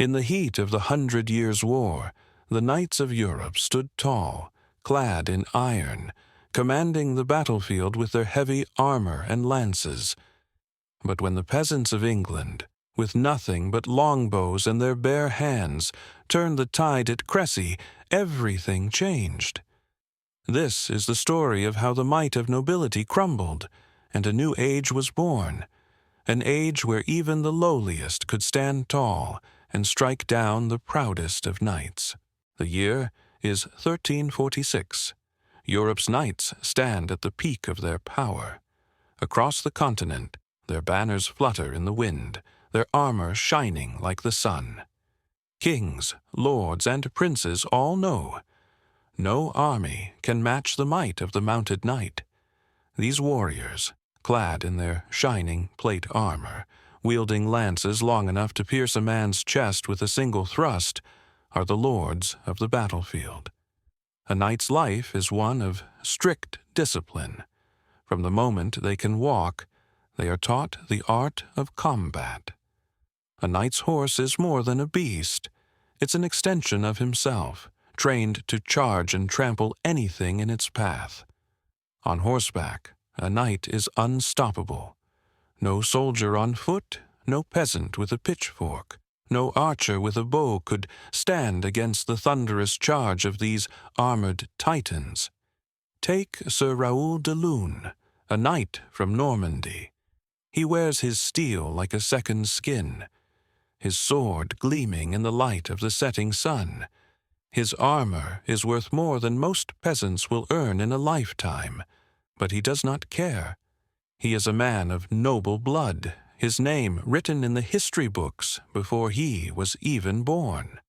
In the heat of the 100 Years' War, the knights of Europe stood tall, clad in iron, commanding the battlefield with their heavy armor and lances. But when the peasants of England, with nothing but longbows in their bare hands, turned the tide at Crécy, everything changed. This is the story of how the might of nobility crumbled, and a new age was born, an age where even the lowliest could stand tall and strike down the proudest of knights. The year is 1346. Europe's knights stand at the peak of their power. Across the continent, their banners flutter in the wind, their armor shining like the sun. Kings, lords, and princes all know, no army can match the might of the mounted knight. These warriors, clad in their shining plate armor, wielding lances long enough to pierce a man's chest with a single thrust, are the lords of the battlefield. A knight's life is one of strict discipline. From the moment they can walk, they are taught the art of combat. A knight's horse is more than a beast. It's an extension of himself, trained to charge and trample anything in its path. On horseback, a knight is unstoppable. No soldier on foot, no peasant with a pitchfork, no archer with a bow could stand against the thunderous charge of these armored titans. Take Sir Raoul de Lune, a knight from Normandy. He wears his steel like a second skin, his sword gleaming in the light of the setting sun. His armor is worth more than most peasants will earn in a lifetime, but he does not care. He is a man of noble blood, his name written in the history books before he was even born.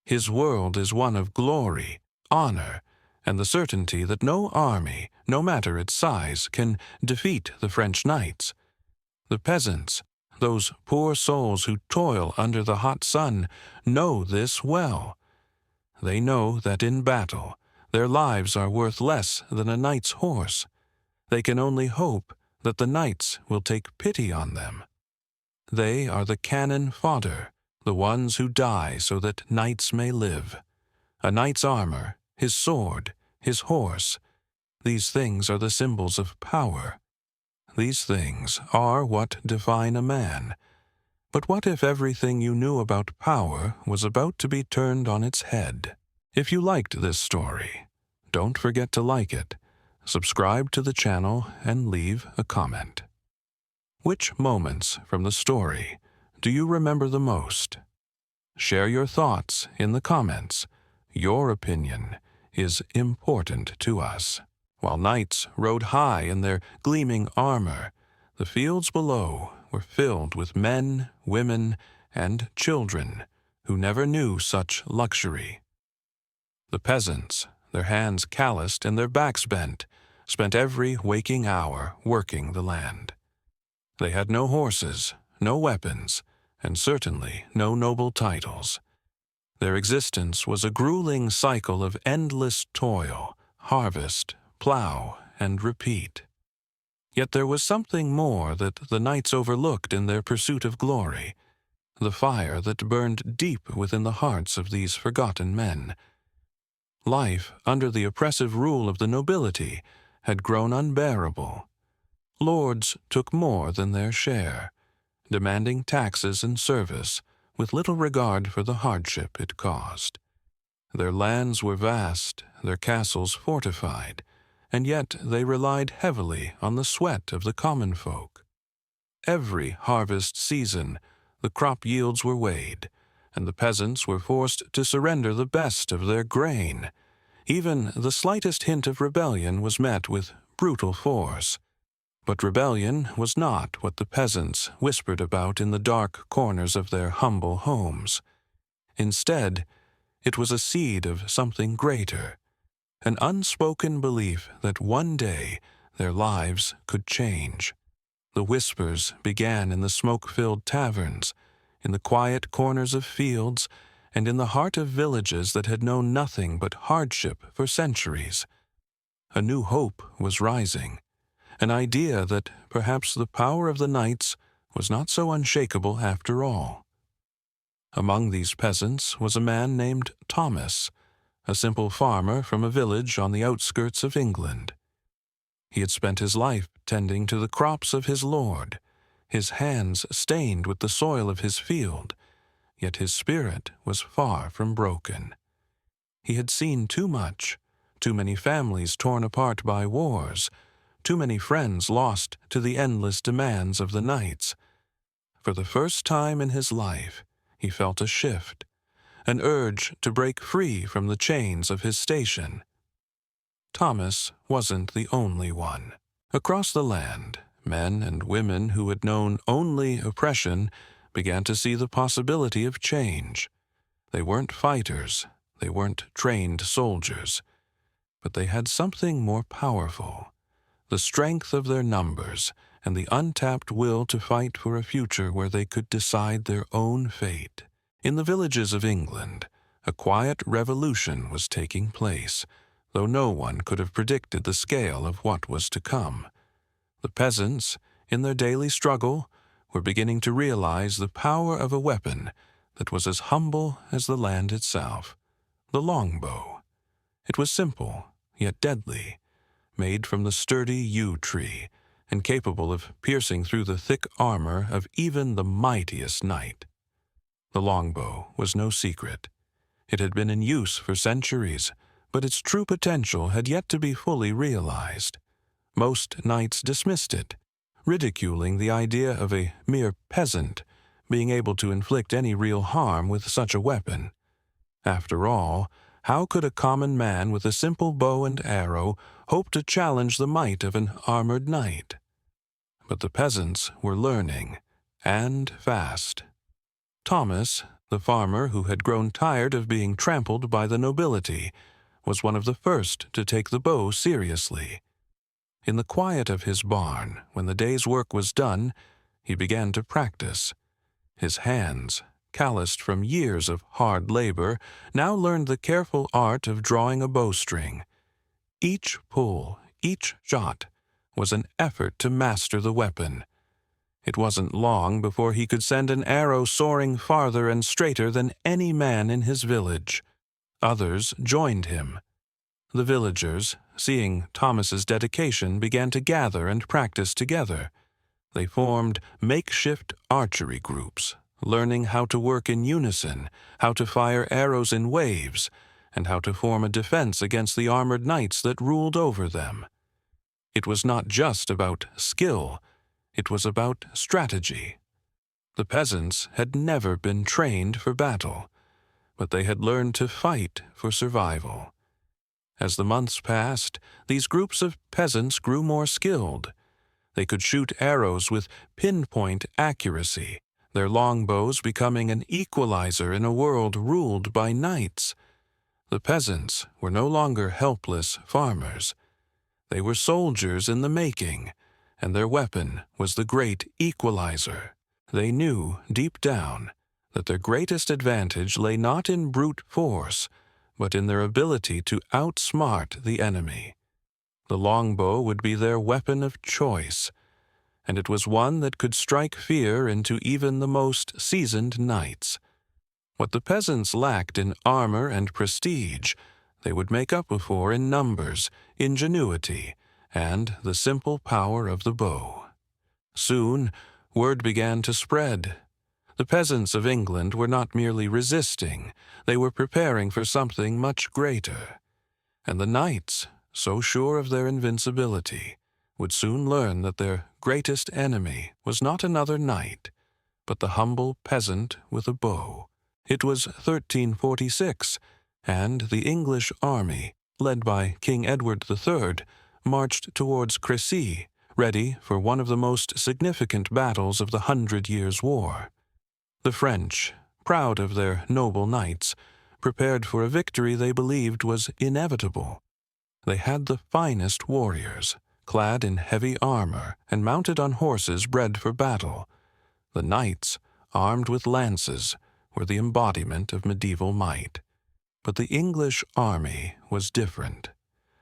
His world is one of glory, honor, and the certainty that no army, no matter its size, can defeat the French knights. The peasants, those poor souls who toil under the hot sun, know this well. They know that in battle, their lives are worth less than a knight's horse. They can only hope that the knights will take pity on them. They are the cannon fodder, the ones who die so that knights may live. A knight's armor, his sword, his horse, these things are the symbols of power. These things are what define a man. But what if everything you knew about power was about to be turned on its head? If you liked this story, don't forget to like it, subscribe to the channel, and leave a comment. Which moments from the story do you remember the most? Share your thoughts in the comments. Your opinion is important to us. While knights rode high in their gleaming armor, the fields below were filled with men, women, and children who never knew such luxury. The peasants, their hands calloused and their backs bent, spent every waking hour working the land. They had no horses, no weapons, and certainly no noble titles. Their existence was a grueling cycle of endless toil, harvest, plow, and repeat. Yet there was something more that the knights overlooked in their pursuit of glory, the fire that burned deep within the hearts of these forgotten men. Life under the oppressive rule of the nobility had grown unbearable. Lords took more than their share, demanding taxes and service with little regard for the hardship it caused. Their lands were vast, their castles fortified, and yet they relied heavily on the sweat of the common folk. Every harvest season, the crop yields were weighed, and the peasants were forced to surrender the best of their grain. Even the slightest hint of rebellion was met with brutal force. But rebellion was not what the peasants whispered about in the dark corners of their humble homes. Instead, it was a seed of something greater, an unspoken belief that one day their lives could change. The whispers began in the smoke-filled taverns, in the quiet corners of fields, and in the heart of villages that had known nothing but hardship for centuries. A new hope was rising, an idea that perhaps the power of the knights was not so unshakable after all. Among these peasants was a man named Thomas, a simple farmer from a village on the outskirts of England. He had spent his life tending to the crops of his lord, his hands stained with the soil of his field, yet his spirit was far from broken. He had seen too much, too many families torn apart by wars, too many friends lost to the endless demands of the knights. For the first time in his life, he felt a shift, an urge to break free from the chains of his station. Thomas wasn't the only one. Across the land, men and women who had known only oppression began to see the possibility of change. They weren't fighters, they weren't trained soldiers, but they had something more powerful: the strength of their numbers and the untapped will to fight for a future where they could decide their own fate. In the villages of England, a quiet revolution was taking place, though no one could have predicted the scale of what was to come. The peasants, in their daily struggle, were beginning to realize the power of a weapon that was as humble as the land itself: the longbow. It was simple, yet deadly, made from the sturdy yew tree, and capable of piercing through the thick armor of even the mightiest knight. The longbow was no secret. It had been in use for centuries, but its true potential had yet to be fully realized. Most knights dismissed it, ridiculing the idea of a mere peasant being able to inflict any real harm with such a weapon. After all, how could a common man with a simple bow and arrow hope to challenge the might of an armored knight? But the peasants were learning, and fast. Thomas, the farmer who had grown tired of being trampled by the nobility, was one of the first to take the bow seriously. In the quiet of his barn, when the day's work was done, he began to practice. His hands, calloused from years of hard labor, now learned the careful art of drawing a bowstring. Each pull, each shot, was an effort to master the weapon. It wasn't long before he could send an arrow soaring farther and straighter than any man in his village. Others joined him. The villagers, seeing Thomas's dedication, began to gather and practice together. They formed makeshift archery groups, learning how to work in unison, how to fire arrows in waves, and how to form a defense against the armored knights that ruled over them. It was not just about skill, it was about strategy. The peasants had never been trained for battle, but they had learned to fight for survival. As the months passed, these groups of peasants grew more skilled. They could shoot arrows with pinpoint accuracy, their longbows becoming an equalizer in a world ruled by knights. The peasants were no longer helpless farmers. They were soldiers in the making, and their weapon was the great equalizer. They knew, deep down, that their greatest advantage lay not in brute force, but in their ability to outsmart the enemy. The longbow would be their weapon of choice, and it was one that could strike fear into even the most seasoned knights. What the peasants lacked in armor and prestige, they would make up for in numbers, ingenuity, and the simple power of the bow. Soon, word began to spread. The peasants of England were not merely resisting, they were preparing for something much greater. And the knights, so sure of their invincibility, would soon learn that their greatest enemy was not another knight, but the humble peasant with a bow. It was 1346, and the English army, led by King Edward III, marched towards Crécy, ready for one of the most significant battles of the 100 Years' War. The French, proud of their noble knights, prepared for a victory they believed was inevitable. They had the finest warriors, clad in heavy armor and mounted on horses bred for battle. The knights, armed with lances, were the embodiment of medieval might. But the English army was different.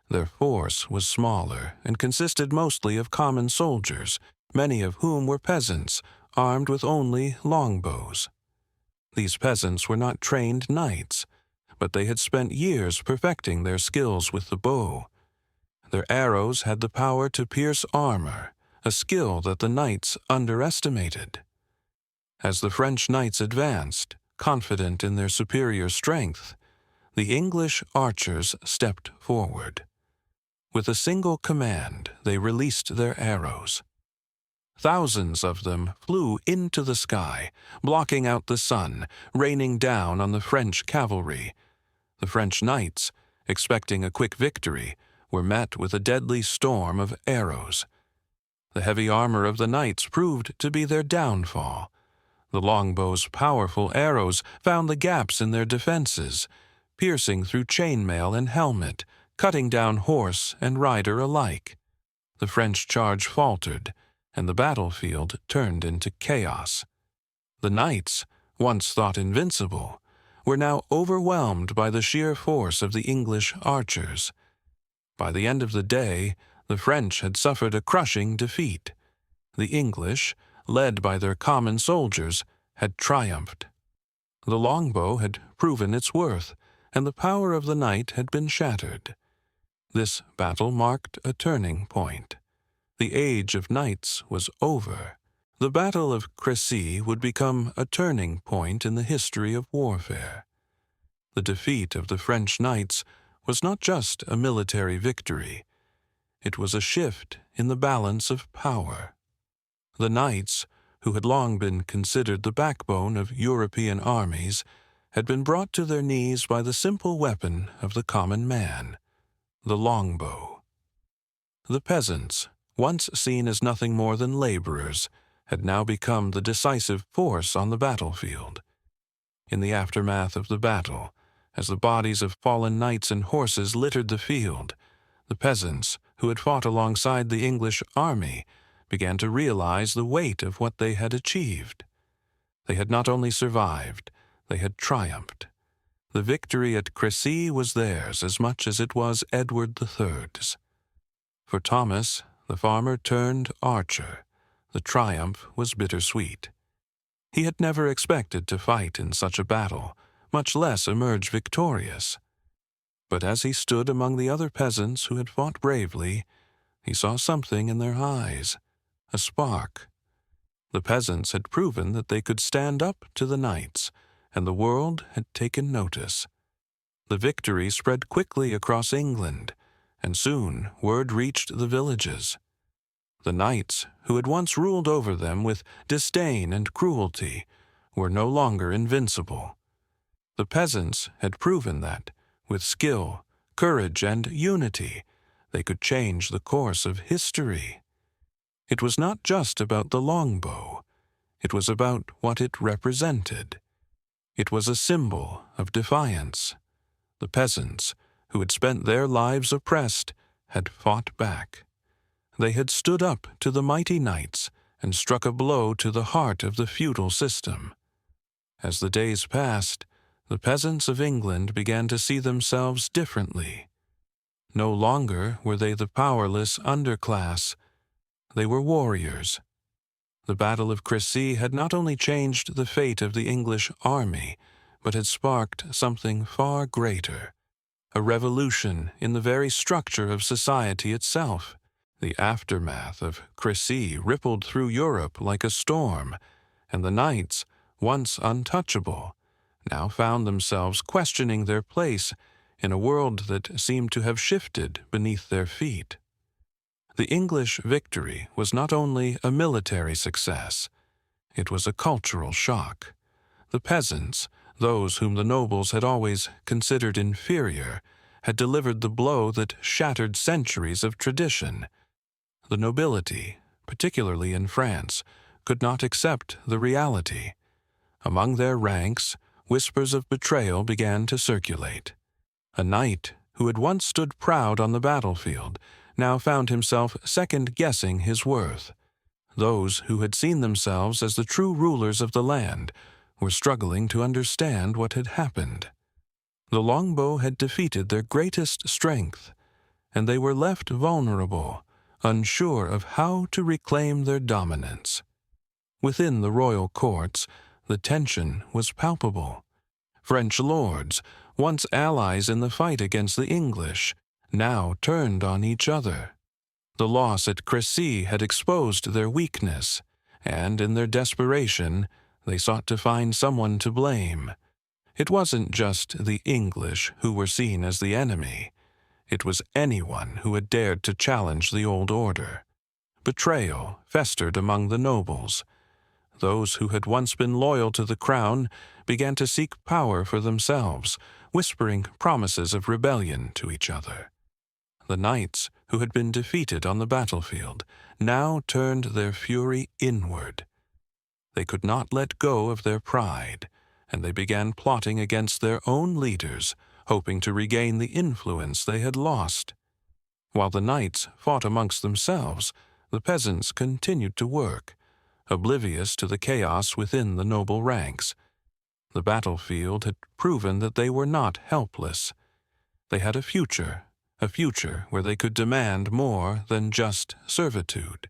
Their force was smaller and consisted mostly of common soldiers, many of whom were peasants, armed with only longbows. These peasants were not trained knights, but they had spent years perfecting their skills with the bow. Their arrows had the power to pierce armor, a skill that the knights underestimated. As the French knights advanced, confident in their superior strength, the English archers stepped forward. With a single command, they released their arrows. Thousands of them flew into the sky, blocking out the sun, raining down on the French cavalry. The French knights, expecting a quick victory, were met with a deadly storm of arrows. The heavy armor of the knights proved to be their downfall. The longbow's powerful arrows found the gaps in their defenses, piercing through chainmail and helmet, cutting down horse and rider alike. The French charge faltered, and the battlefield turned into chaos. The knights, once thought invincible, were now overwhelmed by the sheer force of the English archers. By the end of the day, the French had suffered a crushing defeat. The English, led by their common soldiers, had triumphed. The longbow had proven its worth, and the power of the knight had been shattered. This battle marked a turning point. The age of knights was over. The Battle of Crécy would become a turning point in the history of warfare. The defeat of the French knights was not just a military victory. It was a shift in the balance of power. The knights, who had long been considered the backbone of European armies, had been brought to their knees by the simple weapon of the common man, the longbow. The peasants, once seen as nothing more than laborers, had now become the decisive force on the battlefield. In the aftermath of the battle, as the bodies of fallen knights and horses littered the field, the peasants, who had fought alongside the English army, began to realize the weight of what they had achieved. They had not only survived, they had triumphed. The victory at Crécy was theirs as much as it was Edward III's. For Thomas, the farmer turned archer, the triumph was bittersweet. He had never expected to fight in such a battle, much less emerge victorious. But as he stood among the other peasants who had fought bravely, he saw something in their eyes, a spark. The peasants had proven that they could stand up to the knights, and the world had taken notice. The victory spread quickly across England, and soon word reached the villages. The knights, who had once ruled over them with disdain and cruelty, were no longer invincible. The peasants had proven that, with skill, courage, and unity, they could change the course of history. It was not just about the longbow. It was about what it represented. It was a symbol of defiance. The peasants, who had spent their lives oppressed, had fought back. They had stood up to the mighty knights and struck a blow to the heart of the feudal system. As the days passed, the peasants of England began to see themselves differently. No longer were they the powerless underclass. They were warriors. The Battle of Crécy had not only changed the fate of the English army, but had sparked something far greater, a revolution in the very structure of society itself. The aftermath of Crécy rippled through Europe like a storm, and the knights, once untouchable, now found themselves questioning their place in a world that seemed to have shifted beneath their feet. The English victory was not only a military success, it was a cultural shock. The peasants, those whom the nobles had always considered inferior, had delivered the blow that shattered centuries of tradition. The nobility, particularly in France, could not accept the reality. Among their ranks, whispers of betrayal began to circulate. A knight who had once stood proud on the battlefield now found himself second-guessing his worth. Those who had seen themselves as the true rulers of the land were struggling to understand what had happened. The longbow had defeated their greatest strength, and they were left vulnerable, unsure of how to reclaim their dominance. Within the royal courts, the tension was palpable. French lords, once allies in the fight against the English, now turned on each other. The loss at Crécy had exposed their weakness, and in their desperation, they sought to find someone to blame. It wasn't just the English who were seen as the enemy. It was anyone who had dared to challenge the old order. Betrayal festered among the nobles. Those who had once been loyal to the crown began to seek power for themselves, whispering promises of rebellion to each other. The knights who had been defeated on the battlefield now turned their fury inward. They could not let go of their pride, and they began plotting against their own leaders, hoping to regain the influence they had lost. While the knights fought amongst themselves, the peasants continued to work, oblivious to the chaos within the noble ranks. The battlefield had proven that they were not helpless. They had a future where they could demand more than just servitude.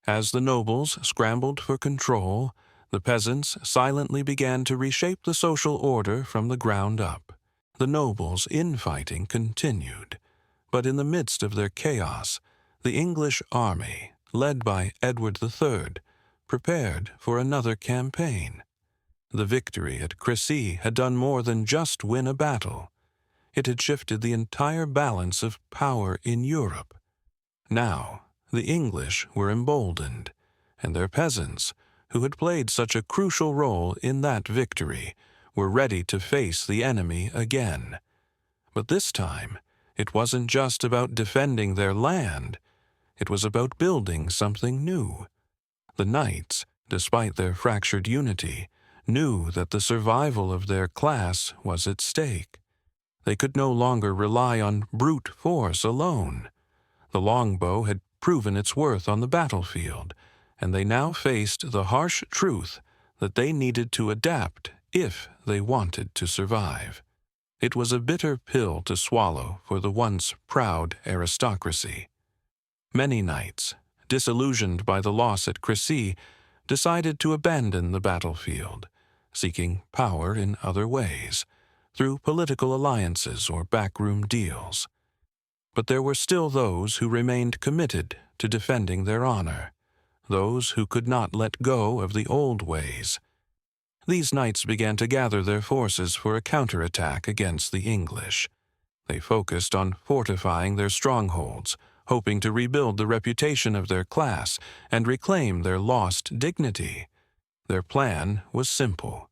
As the nobles scrambled for control, the peasants silently began to reshape the social order from the ground up. The nobles' infighting continued, but in the midst of their chaos, the English army, led by Edward III, prepared for another campaign. The victory at Crécy had done more than just win a battle. It had shifted the entire balance of power in Europe. Now, the English were emboldened, and their peasants, who had played such a crucial role in that victory, were ready to face the enemy again. But this time, it wasn't just about defending their land. It was about building something new. The knights, despite their fractured unity, knew that the survival of their class was at stake. They could no longer rely on brute force alone. The longbow had proven its worth on the battlefield, and they now faced the harsh truth that they needed to adapt if they wanted to survive. It was a bitter pill to swallow for the once proud aristocracy. Many knights, disillusioned by the loss at Crécy, decided to abandon the battlefield, seeking power in other ways, through political alliances or backroom deals. But there were still those who remained committed to defending their honor, those who could not let go of the old ways. These knights began to gather their forces for a counterattack against the English. They focused on fortifying their strongholds, hoping to rebuild the reputation of their class and reclaim their lost dignity. Their plan was simple: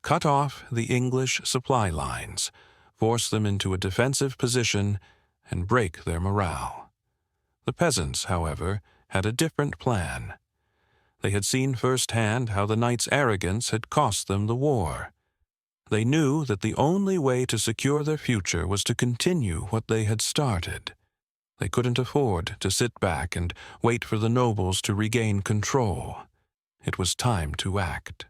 cut off the English supply lines, force them into a defensive position, and break their morale. The peasants, however, had a different plan. They had seen firsthand how the knights' arrogance had cost them the war. They knew that the only way to secure their future was to continue what they had started. They couldn't afford to sit back and wait for the nobles to regain control. It was time to act.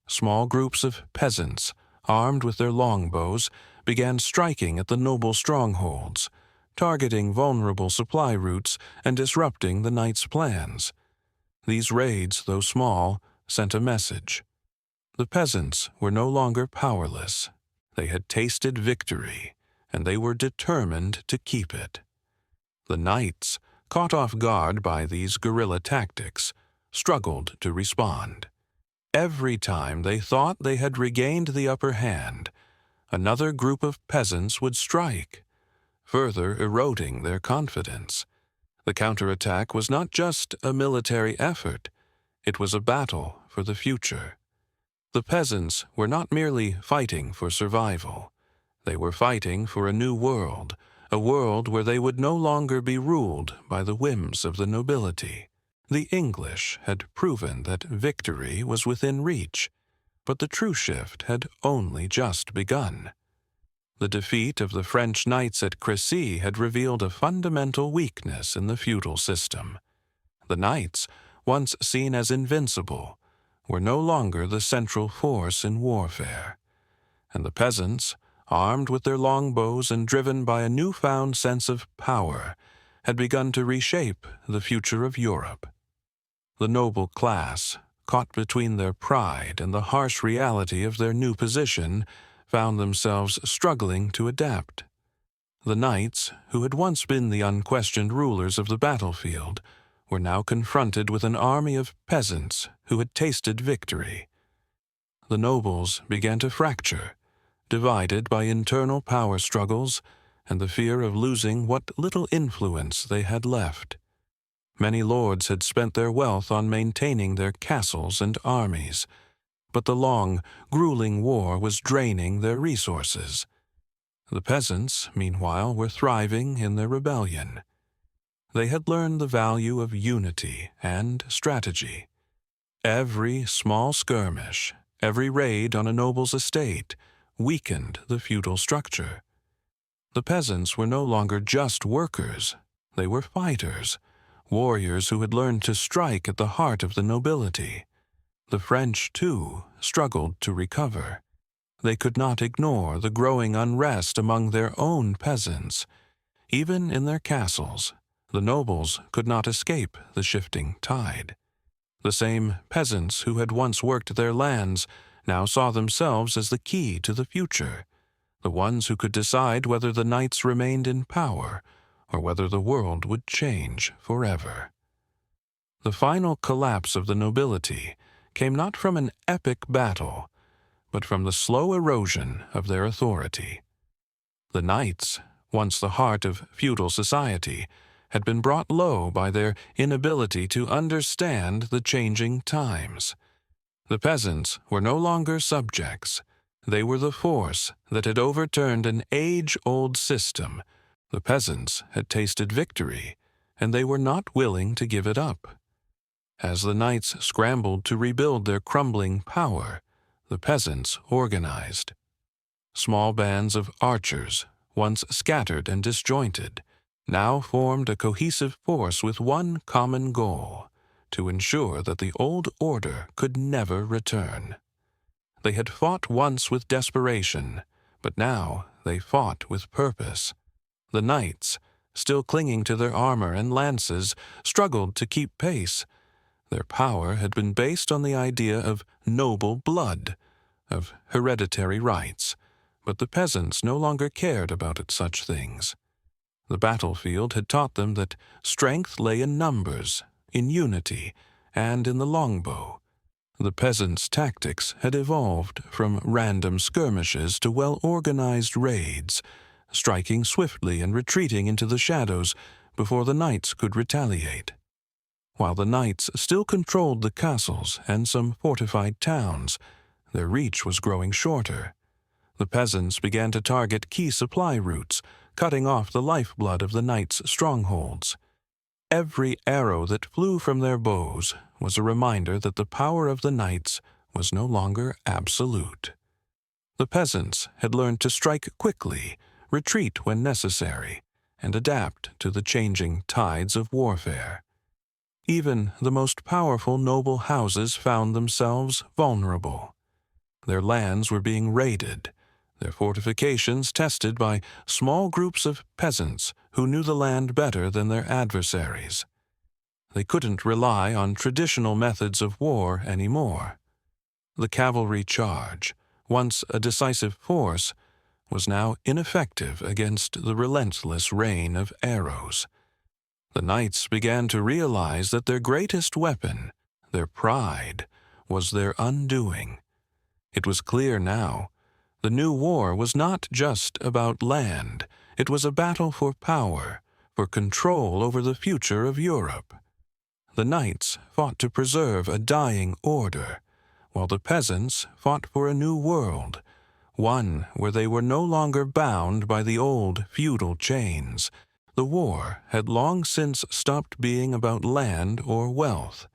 Small groups of peasants, armed with their longbows, began striking at the noble strongholds, targeting vulnerable supply routes and disrupting the knights' plans. These raids, though small, sent a message. The peasants were no longer powerless. They had tasted victory, and they were determined to keep it. The knights, caught off guard by these guerrilla tactics, struggled to respond. Every time they thought they had regained the upper hand, another group of peasants would strike, further eroding their confidence. The counterattack was not just a military effort, it was a battle for the future. The peasants were not merely fighting for survival. They were fighting for a new world, a world where they would no longer be ruled by the whims of the nobility. The English had proven that victory was within reach, but the true shift had only just begun. The defeat of the French knights at Crécy had revealed a fundamental weakness in the feudal system. The knights, once seen as invincible, were no longer the central force in warfare, and the peasants, armed with their longbows and driven by a newfound sense of power, had begun to reshape the future of Europe. The noble class, caught between their pride and the harsh reality of their new position, found themselves struggling to adapt. The knights, who had once been the unquestioned rulers of the battlefield, were now confronted with an army of peasants who had tasted victory. The nobles began to fracture, divided by internal power struggles and the fear of losing what little influence they had left. Many lords had spent their wealth on maintaining their castles and armies, but the long, grueling war was draining their resources. The peasants, meanwhile, were thriving in their rebellion. They had learned the value of unity and strategy. Every small skirmish, every raid on a noble's estate, weakened the feudal structure. The peasants were no longer just workers. They were fighters, warriors who had learned to strike at the heart of the nobility. The French, too, struggled to recover. They could not ignore the growing unrest among their own peasants. Even in their castles, the nobles could not escape the shifting tide. The same peasants who had once worked their lands now saw themselves as the key to the future, the ones who could decide whether the knights remained in power or whether the world would change forever. The final collapse of the nobility came not from an epic battle, but from the slow erosion of their authority. The knights, once the heart of feudal society, had been brought low by their inability to understand the changing times. The peasants were no longer subjects. They were the force that had overturned an age-old system. The peasants had tasted victory, and they were not willing to give it up. As the knights scrambled to rebuild their crumbling power, the peasants organized. Small bands of archers, once scattered and disjointed, now formed a cohesive force with one common goal: to ensure that the old order could never return. They had fought once with desperation, but now they fought with purpose. The knights, still clinging to their armor and lances, struggled to keep pace. Their power had been based on the idea of noble blood, of hereditary rights, but the peasants no longer cared about such things. The battlefield had taught them that strength lay in numbers, in unity, and in the longbow. The peasants' tactics had evolved from random skirmishes to well-organized raids, striking swiftly and retreating into the shadows before the knights could retaliate. While the knights still controlled the castles and some fortified towns, their reach was growing shorter. The peasants began to target key supply routes, cutting off the lifeblood of the knights' strongholds. Every arrow that flew from their bows was a reminder that the power of the knights was no longer absolute. The peasants had learned to strike quickly, retreat when necessary, and adapt to the changing tides of warfare. Even the most powerful noble houses found themselves vulnerable. Their lands were being raided, their fortifications tested by small groups of peasants who knew the land better than their adversaries. They couldn't rely on traditional methods of war anymore. The cavalry charge, once a decisive force, was now ineffective against the relentless rain of arrows. The knights began to realize that their greatest weapon, their pride, was their undoing. It was clear now. The new war was not just about land. It was a battle for power, for control over the future of Europe. The knights fought to preserve a dying order, while the peasants fought for a new world, one where they were no longer bound by the old feudal chains. The war had long since stopped being about land or wealth.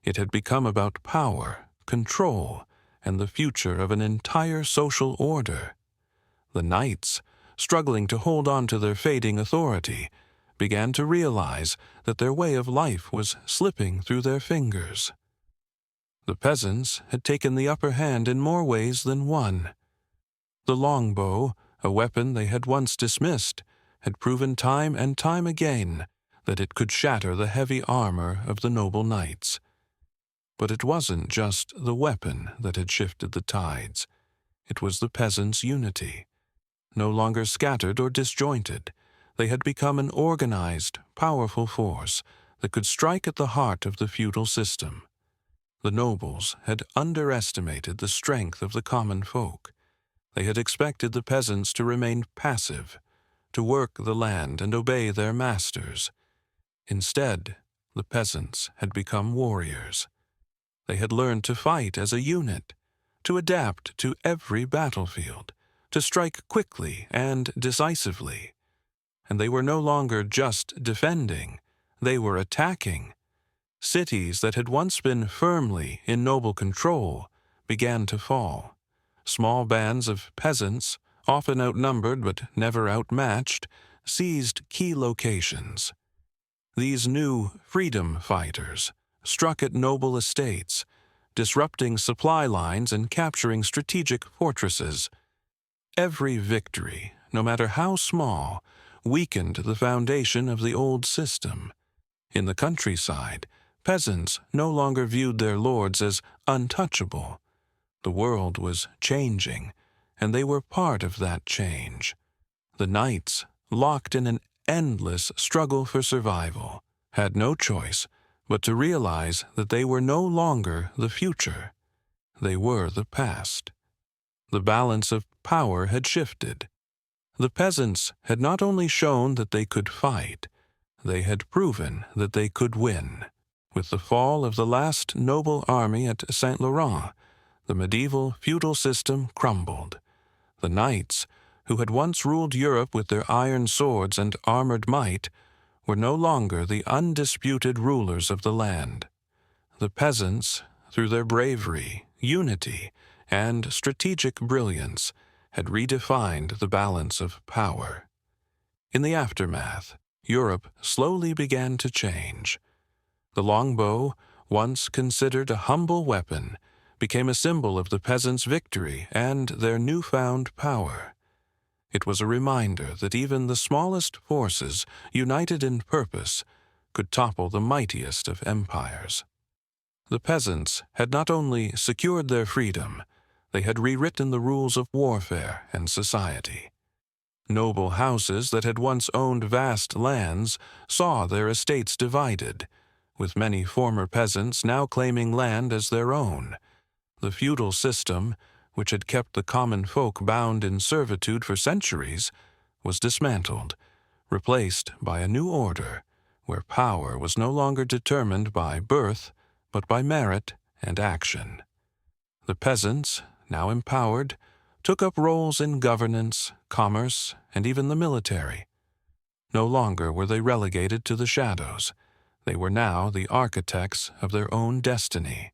It had become about power, control, and the future of an entire social order. The knights, struggling to hold on to their fading authority, began to realize that their way of life was slipping through their fingers. The peasants had taken the upper hand in more ways than one. The longbow, a weapon they had once dismissed, had proven time and time again that it could shatter the heavy armor of the noble knights. But it wasn't just the weapon that had shifted the tides. It was the peasants' unity. No longer scattered or disjointed, they had become an organized, powerful force that could strike at the heart of the feudal system. The nobles had underestimated the strength of the common folk. They had expected the peasants to remain passive, to work the land and obey their masters. Instead, the peasants had become warriors. They had learned to fight as a unit, to adapt to every battlefield, to strike quickly and decisively. And they were no longer just defending, they were attacking. Cities that had once been firmly in noble control began to fall. Small bands of peasants, often outnumbered but never outmatched, seized key locations. These new freedom fighters struck at noble estates, disrupting supply lines and capturing strategic fortresses. Every victory, no matter how small, weakened the foundation of the old system. In the countryside, peasants no longer viewed their lords as untouchable. The world was changing, and they were part of that change. The knights, locked in an endless struggle for survival, had no choice but to realize that they were no longer the future. They were the past. The balance of power had shifted. The peasants had not only shown that they could fight, they had proven that they could win. With the fall of the last noble army at Saint Laurent, the medieval feudal system crumbled. The knights, who had once ruled Europe with their iron swords and armored might, were no longer the undisputed rulers of the land. The peasants, through their bravery, unity, and strategic brilliance, had redefined the balance of power. In the aftermath, Europe slowly began to change. The longbow, once considered a humble weapon, became a symbol of the peasants' victory and their newfound power. It was a reminder that even the smallest forces, united in purpose, could topple the mightiest of empires. The peasants had not only secured their freedom, they had rewritten the rules of warfare and society. Noble houses that had once owned vast lands saw their estates divided, with many former peasants now claiming land as their own. The feudal system, which had kept the common folk bound in servitude for centuries, was dismantled, replaced by a new order, where power was no longer determined by birth, but by merit and action. The peasants, now empowered, took up roles in governance, commerce, and even the military. No longer were they relegated to the shadows. They were now the architects of their own destiny.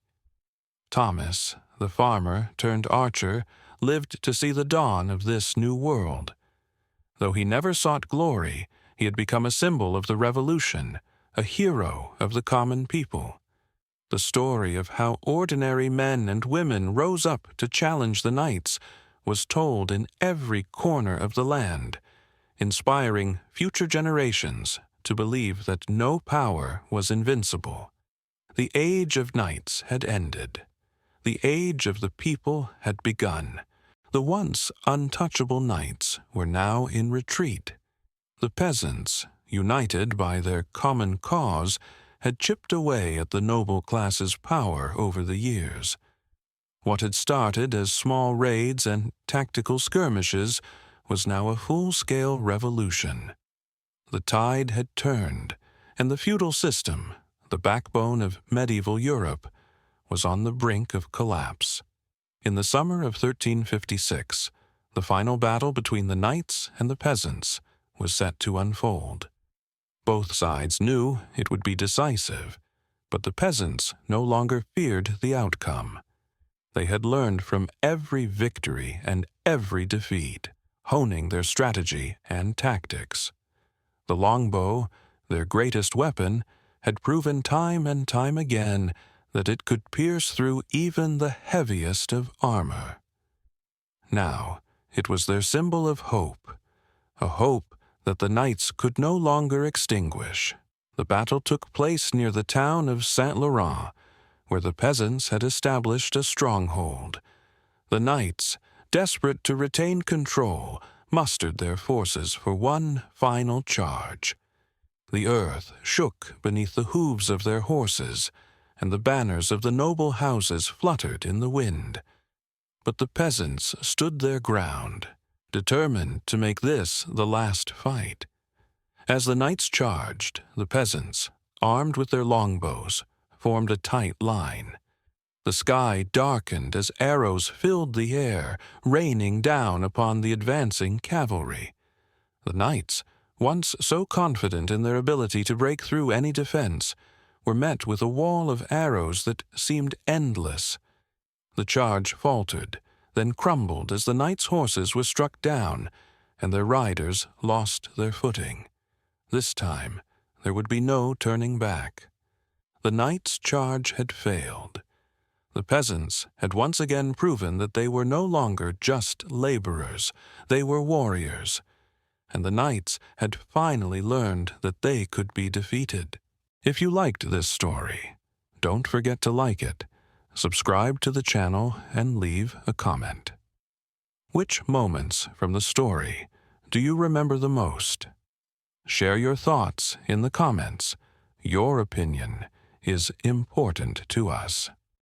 Thomas, the farmer turned archer, lived to see the dawn of this new world. Though he never sought glory, he had become a symbol of the revolution, a hero of the common people. The story of how ordinary men and women rose up to challenge the knights was told in every corner of the land, inspiring future generations to believe that no power was invincible. The age of knights had ended. The age of the people had begun. The once untouchable knights were now in retreat. The peasants, united by their common cause, had chipped away at the noble class's power over the years. What had started as small raids and tactical skirmishes was now a full-scale revolution. The tide had turned, and the feudal system, the backbone of medieval Europe, was on the brink of collapse. In the summer of 1356, the final battle between the knights and the peasants was set to unfold. Both sides knew it would be decisive, but the peasants no longer feared the outcome. They had learned from every victory and every defeat, honing their strategy and tactics. The longbow, their greatest weapon, had proven time and time again that it could pierce through even the heaviest of armor. Now, it was their symbol of hope, a hope that the knights could no longer extinguish. The battle took place near the town of Saint Laurent, where the peasants had established a stronghold. The knights, desperate to retain control, mustered their forces for one final charge. The earth shook beneath the hooves of their horses, and the banners of the noble houses fluttered in the wind. But the peasants stood their ground, determined to make this the last fight. As the knights charged, the peasants, armed with their longbows, formed a tight line. The sky darkened as arrows filled the air, raining down upon the advancing cavalry. The knights, once so confident in their ability to break through any defense, were met with a wall of arrows that seemed endless. The charge faltered, then crumbled as the knights' horses were struck down, and their riders lost their footing. This time, there would be no turning back. The knights' charge had failed. The peasants had once again proven that they were no longer just laborers, they were warriors, and the knights had finally learned that they could be defeated. If you liked this story, don't forget to like it, subscribe to the channel, and leave a comment. Which moments from the story do you remember the most? Share your thoughts in the comments. Your opinion is important to us.